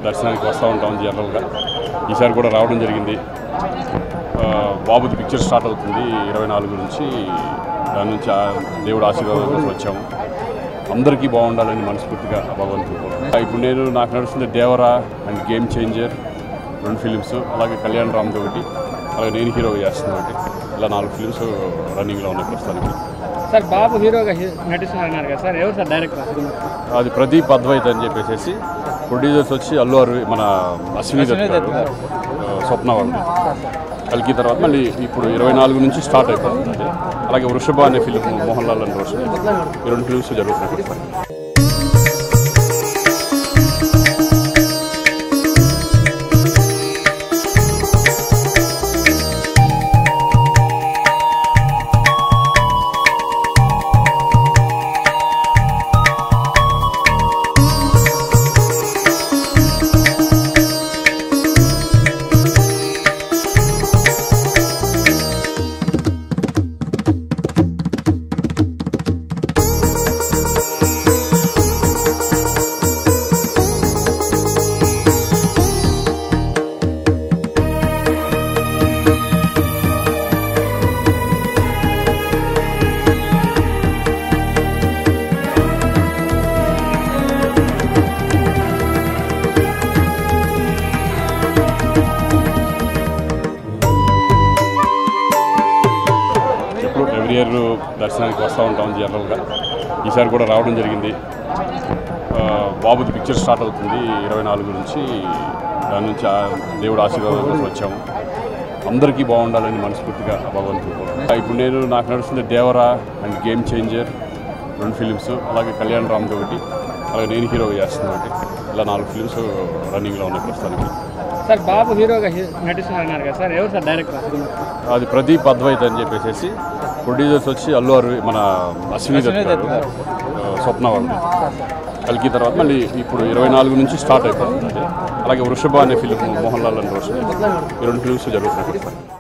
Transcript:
దర్శనానికి వస్తూ ఉంటాం జనరల్గా. ఈసారి కూడా రావడం జరిగింది. బాబుది పిక్చర్ స్టార్ట్ అవుతుంది 24 నుంచి. దాని నుంచి దేవుడు ఆశీర్వాదం కోసం వచ్చాము. అందరికీ బాగుండాలని మనస్ఫూర్తిగా భగవంతుడు. ఇప్పుడు నాకు నడుస్తుంది Devara and game changer 2 films, అలాగే కళ్యాణ్ రామ్ది ఒకటి, అలాగే నేను హీరోగా చేస్తున్నా ఒకటి. ఇలా 4 ఫిలిమ్స్ రన్నింగ్లో ఉన్నాయి ప్రస్తుతానికి. సార్ బాబు హీరోగా నటిస్తున్నారు కదా సార్, ఎవరు సార్ డైరెక్టర్? అది ప్రదీప్ అద్వైత్ అని చెప్పేసి. ప్రొడ్యూసర్స్ వచ్చి అల్లు మన అశ్విని దత్, స్వప్న వాళ్ళు. కలికి తర్వాత మళ్ళీ ఇప్పుడు 24 నుంచి స్టార్ట్ అయిపోతుంది. అలాగే వృషభ అనే ఫిలిం మోహన్ లాల్ అండ్ రోషన్, ఈ 2 ఫిలిమ్స్ జరుగుతున్నాయి. ఎవ్రీ ఇయర్ దర్శనానికి వస్తూ ఉంటాం జనరల్గా. ఈసారి కూడా రావడం జరిగింది. బాబుది పిక్చర్ స్టార్ట్ అవుతుంది 24 నుంచి. దాని నుంచి దేవుడు ఆశీర్వాదం కోసం వచ్చాము. అందరికీ బాగుండాలని మనస్ఫూర్తిగా భగవంతుడు. ఇప్పుడు నాకు నడుస్తుంది Devara and game changer 2 films, అలాగే కళ్యాణ్ రామ్ది ఒకటి, అలాగే నేను హీరోగా చేస్తున్నా ఒకటి. ఇలా 4 ఫిలిమ్స్ రన్నింగ్లో ఉన్నాయి ప్రస్తుతానికి. సార్ బాబు హీరోగా నటిస్తున్నారు కదా సార్, ఎవరు సార్ డైరెక్టర్? అది ప్రదీప్ అద్వైత్ అని చెప్పేసి. ప్రొడ్యూసర్స్ వచ్చి అల్లు మన అశ్విని దత్, స్వప్న వాళ్ళు. కలికి తర్వాత మళ్ళీ ఇప్పుడు 24 నుంచి స్టార్ట్ అయిపోతుంది. అలాగే వృషభ అనే ఫిలిం మోహన్ లాల్ అండ్ రోషన్, ఈ 2 ఫిలిమ్స్ జరుగుతున్నాయి.